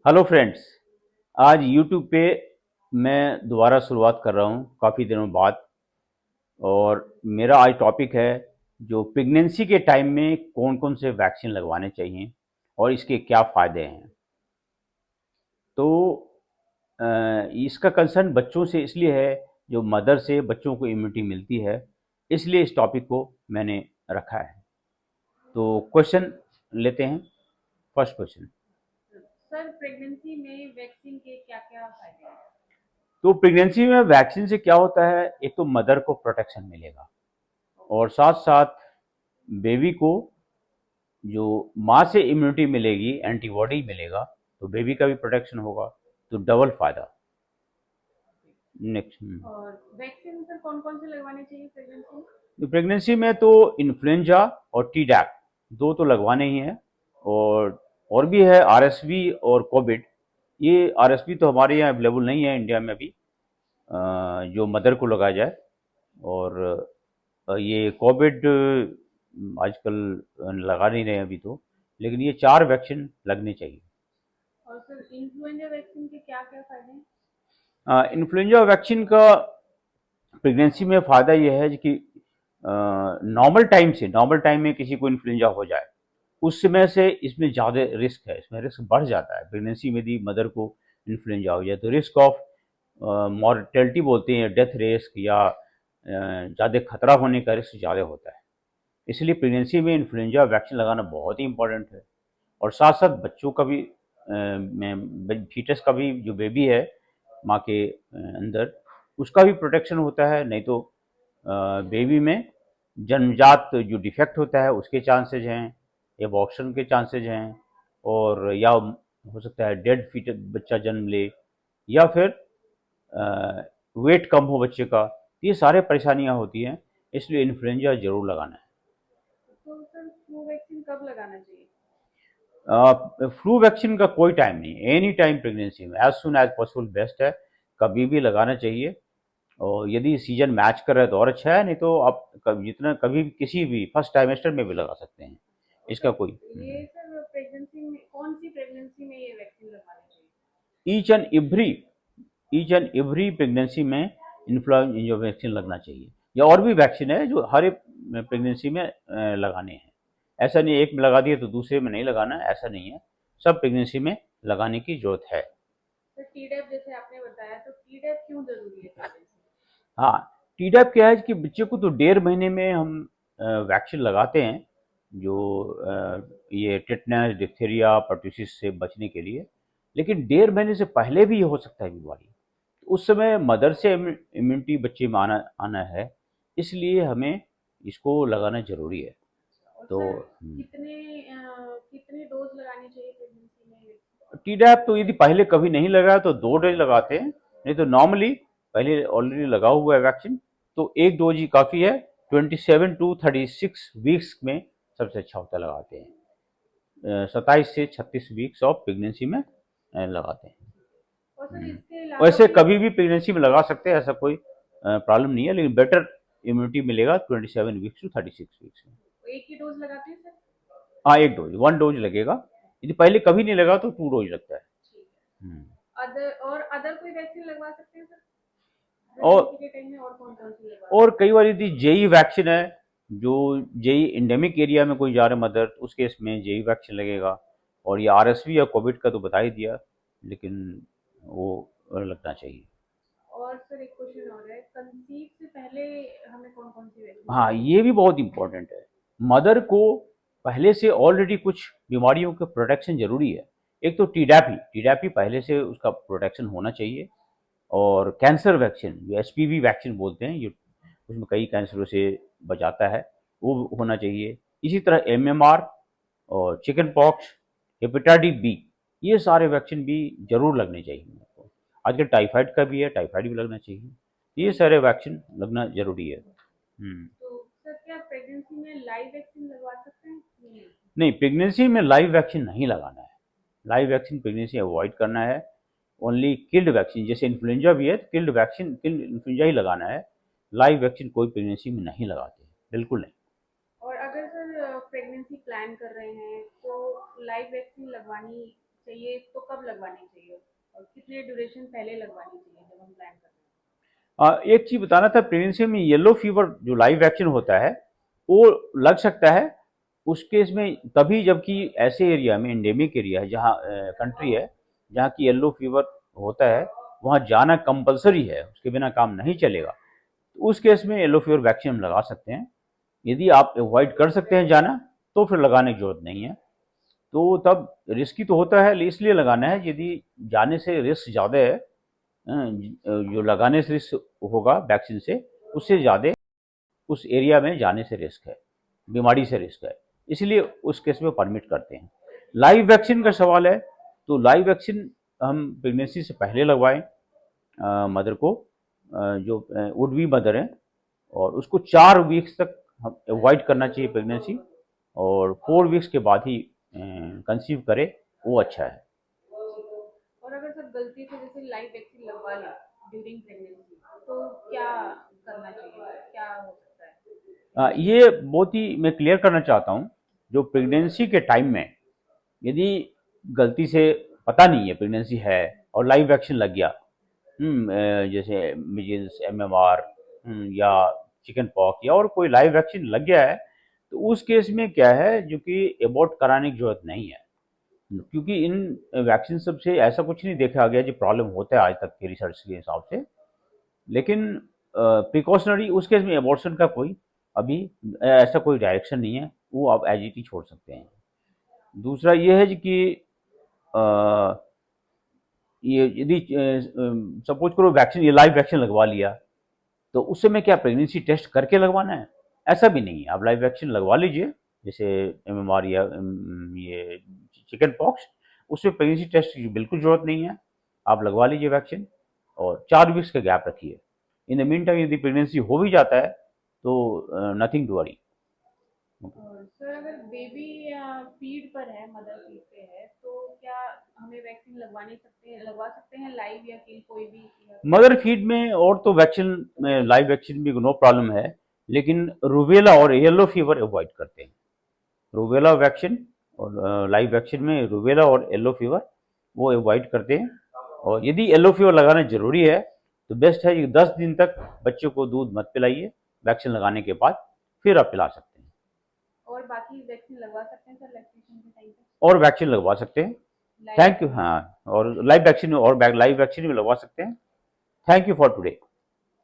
Hello friends. आज YouTube पे मैं दोबारा शुरुआत कर रहा हूँ काफ़ी दिनों बाद। और मेरा आज टॉपिक है जो प्रेगनेंसी के टाइम में कौन कौन से वैक्सीन लगवाने चाहिए और इसके क्या फ़ायदे हैं। तो इसका कंसर्न बच्चों से इसलिए है, जो मदर से बच्चों को इम्यूनिटी मिलती है, इसलिए इस टॉपिक को मैंने रखा है। तो क्वेश्चन लेते हैं। First question. सर प्रेगनेंसी में वैक्सीन के क्या-क्या फायदे हैं? तो प्रेगनेंसी में वैक्सीन से क्या होता है, एक तो मदर को प्रोटेक्शन मिलेगा ओके। और साथ साथ बेबी को जो माँ से इम्यूनिटी मिलेगी, एंटीबॉडी मिलेगा, तो बेबी का भी प्रोटेक्शन होगा। तो डबल फायदा। नेक्स्ट। और वैक्सीन सर कौन-कौन से लगवाने चाहिए प्रेगनेंसी में? तो प्रेगनेंसी में तो इन्फ्लुएंजा और टी डैप दो तो लगवाने ही हैं। और भी है आरएसवी और कोविड। ये आरएसवी तो हमारे यहाँ अवेलेबल नहीं है इंडिया में अभी, जो मदर को लगाया जाए। और ये कोविड आजकल लगा नहीं रहे हैं अभी तो, लेकिन ये चार वैक्सीन लगने चाहिए। और सर इन्फ्लुएंजा वैक्सीन के क्या-क्या फायदे हैं? इन्फ्लुएंजा वैक्सीन का प्रेगनेंसी में फ़ायदा ये है कि नॉर्मल टाइम में किसी को इन्फ्लुएंजा हो जाए, उस समय से इसमें ज़्यादा रिस्क है, इसमें रिस्क बढ़ जाता है। प्रेगनेंसी में यदि मदर को इन्फ्लुएंजा हो जाए तो रिस्क ऑफ मॉर्टेलिटी बोलते हैं, डेथ रिस्क या ज़्यादा खतरा होने का रिस्क ज़्यादा होता है। इसलिए प्रेगनेंसी में इन्फ्लुएंजा वैक्सीन लगाना बहुत ही इंपॉर्टेंट है। और साथ साथ बच्चों का भी, फीटस का भी, जो बेबी है माँ के अंदर, उसका भी प्रोटेक्शन होता है। नहीं तो बेबी में जन्मजात जो डिफेक्ट होता है उसके चांसेज हैं, एबॉर्शन के चांसेज हैं, और या हो सकता है डेड फीटस बच्चा जन्म ले, या फिर वेट कम हो बच्चे का। ये सारे परेशानियां होती हैं, इसलिए इन्फ्लुएंजा जरूर लगाना तो सर फ्लू वैक्सीन कब लगाना चाहिए? है। फ्लू वैक्सीन का कोई टाइम नहीं, एनी टाइम प्रेगनेंसी में as soon as possible best है। कभी भी लगाना चाहिए। और यदि सीजन मैच कर रहा है तो और अच्छा है, नहीं तो आप जितना कभी भी किसी भी फर्स्ट टाइमेस्टर में भी लगा सकते हैं। और इसका सर कोई ये सर प्रेगनेंसी में कौन-सी प्रेगनेंसी में ये वैक्सीन लगवानी चाहिए? ईच एंड एवरी प्रेगनेंसी में इन्फ्लुएंजा वैक्सीन लगना चाहिए। या और भी वैक्सीन है जो हर एक प्रेगनेंसी में लगाने हैं। ऐसा नहीं एक में लगा दिए तो दूसरे में नहीं लगाना, ऐसा नहीं है। सब प्रेगनेंसी में लगाने की जरूरत है। सर टी-डैप जैसे आपने बताया, तो टी-डैप क्यों ज़रूरी है प्रेगनेंसी में? हाँ, टीडैप क्या है कि बच्चे को तो 1.5 महीने में हम वैक्सीन लगाते हैं, जो ये टिटनेस, डिप्थीरिया, परटूसिस से बचने के लिए। लेकिन 1.5 महीने से पहले भी ये हो सकता है बीमारी। तो उस समय मदर से इम्यूनिटी बच्चे में आना आना है, इसलिए हमें इसको लगाना ज़रूरी है। और तो सर कितने कितने डोज़ लगाने चाहिए प्रेगनेंसी में वैक्सीन? टीडैप तो यदि पहले कभी नहीं लगाया तो 2 डोज लगाते हैं। नहीं तो नॉर्मली पहले ऑलरेडी लगा हुआ है वैक्सीन, तो एक डोज ही काफ़ी है। 27 to 36 वीक्स में सबसे अच्छा होता है, लगाते हैं 27 से 36 वीक्स ऑफ प्रेगनेंसी में लगाते हैं। और सर हम्म। इसके अलावा वैसे भी कभी भी प्रेगनेंसी में लगा सकते हैं, ऐसा कोई प्रॉब्लम नहीं है, लेकिन बेटर इम्यूनिटी मिलेगा 27 वीक्स to 36 वीक्स में। एक ही डोज लगाते हैं सर? हाँ, एक डोज, 1 डोज लगेगा। यदि पहले कभी नहीं लगा तो 2 डोज लगता है। ठीक हम्म। है। अदर कोई वैक्सीन लगवा सकते हैं सर? और प्रेगनेंसी के टाइम में और कौन-कौन सी लगवा और सकते कई बार यदि जेई वैक्सीन है, जो जेई इंडेमिक एरिया में कोई जा रहा है मदर, तो उस केस में जेई वैक्सीन लगेगा। और ये आरएसवी या कोविड का तो बता ही दिया, लेकिन वो लगना चाहिए। हैं? और सर एक क्वेश्चन और है, कंसीव से पहले हमें कौन-कौन सी वैक्सीन हाँ, लगवानी ये भी चाहिए? बहुत इंपॉर्टेंट है। मदर को पहले से ऑलरेडी कुछ बीमारियों का प्रोटेक्शन जरूरी है। एक तो टीडैपी पहले से उसका प्रोटेक्शन होना चाहिए। और कैंसर वैक्सीन, जो एचपीवी वैक्सीन बोलते हैं, ये उसमें कई कैंसरों से बचाता है, वो होना चाहिए। इसी तरह एमएमआर और चिकन पॉक्स, हेपेटाइटिस बी, ये सारे वैक्सीन भी जरूर लगने चाहिए हमको। आजकल टाइफाइड का भी है, टाइफाइड भी लगना चाहिए। ये सारे वैक्सीन लगना जरूरी है। तो सर क्या प्रेगनेंसी में लाइव वैक्सीन लगवा सकते हैं? नहीं। नहीं, प्रेगनेंसी में लाइव वैक्सीन नहीं लगाना है। लाइव वैक्सीन प्रेगनेंसी अवॉइड करना है। ओनली किल्ड वैक्सीन, जैसे इन्फ्लुएंजा भी है, किल्ड वैक्सीन, किल्ड इन्फ्लुएंजा ही लगाना है। लाइव वैक्सीन कोई प्रेगनेंसी में नहीं लगाते, बिल्कुल नहीं। और अगर सर प्रेगनेंसी प्लान कर रहे हैं, तो लाइव वैक्सीन लगवानी चाहिए तो कब लगवानी चाहिए और कितने ड्यूरेशन पहले लगवानी चाहिए जब हम प्लान कर रहे हैं? एक चीज बताना था, प्रेगनेंसी में येलो फीवर जो लाइव वैक्सीन होता है वो लग सकता है उस केस में तभी, जबकि ऐसे एरिया में, एंडेमिक एरिया है जहाँ कंट्री है जहाँ की येलो फीवर होता है, वहाँ जाना कंपलसरी है, उसके बिना काम नहीं चलेगा। तो उस केस में येलो फीवर वैक्सीन हम लगा सकते हैं। यदि आप अवॉइड कर सकते हैं जाना तो फिर लगाने की जरूरत नहीं है। तो तब रिस्की तो होता है, इसलिए लगाना है। यदि जाने से रिस्क ज़्यादा है, जो लगाने से रिस्क होगा वैक्सीन से, उससे ज़्यादा उस एरिया में जाने से रिस्क है, बीमारी से रिस्क है, इसलिए उस केस में परमिट करते हैं। लाइव वैक्सीन का सवाल है, तो लाइव वैक्सीन हम प्रेगनेंसी से पहले लगवाएं मदर को, जो वुड बी मदर है, और उसको 4 वीक्स तक हम अवॉइड करना चाहिए प्रेगनेंसी, और 4 वीक्स के बाद ही कंसीव करे, वो अच्छा है। और अगर सर गलती से जैसे लाइव वैक्सीन लगवा लें ड्यूरिंग प्रेगनेंसी तो क्या करना चाहिए, क्या हो सकता है? ये बहुत ही मैं क्लियर करना चाहता हूँ, जो प्रेगनेंसी के टाइम में यदि गलती से पता नहीं है प्रेगनेंसी है और लाइव वैक्सीन लग गया, जैसे मिजिल्स, एमएमआर, या चिकन पॉक्स, या और कोई लाइव वैक्सीन लग गया है, तो उस केस में क्या है, जो कि अबॉर्ट कराने की जरूरत नहीं है, क्योंकि इन वैक्सीन सब से ऐसा कुछ नहीं देखा गया जो प्रॉब्लम होता है आज तक के रिसर्च के हिसाब से। लेकिन प्रिकॉशनरी उस केस में अबॉर्शन का कोई अभी ऐसा कोई डायरेक्शन नहीं है, वो आप एज इट इज छोड़ सकते हैं। दूसरा ये है जी कि अ, ये यदि सपोज करो वैक्सीन, ये लाइव वैक्सीन लगवा लिया, तो उस समय क्या प्रेगनेंसी टेस्ट करके लगवाना है? ऐसा भी नहीं है, आप लाइव वैक्सीन लगवा लीजिए, जैसे एमएमआर या ये चिकन पॉक्स, उसमें प्रेगनेंसी टेस्ट की बिल्कुल जरूरत नहीं है। आप लगवा लीजिए वैक्सीन, और 4 वीक्स का गैप रखिए। इन द मीन टाइम यदि प्रेगनेंसी हो भी जाता है तो नथिंग टू वरी। और सर अगर बेबी या फीड पर है, मदर फीड पे है, तो क्या हमें वैक्सीन लगवा सकते हैं लाइव या कि कोई भी या फिर? मदर फीड में और तो वैक्सीन में, लाइव वैक्सीन में नो प्रॉब्लम है, लेकिन रूबेला और येलो फीवर अवॉइड करते हैं। रूबेला वैक्सीन और लाइव वैक्सीन में रूबेला और येलो फीवर वो अवॉइड करते हैं। और यदि येलो फीवर लगाना जरूरी है तो बेस्ट है कि 10 दिन तक बच्चे को दूध मत पिलाइए, वैक्सीन लगाने के बाद फिर आप पिला सकते हैं। और बाकी वैक्सीन लगवा सकते हैं सर लैक्टेशन के टाइम पे? और वैक्सीन लगवा सकते हैं। Live thank you. हाँ, और लाइव वैक्सीन में लगवा सकते हैं। Thank you for today.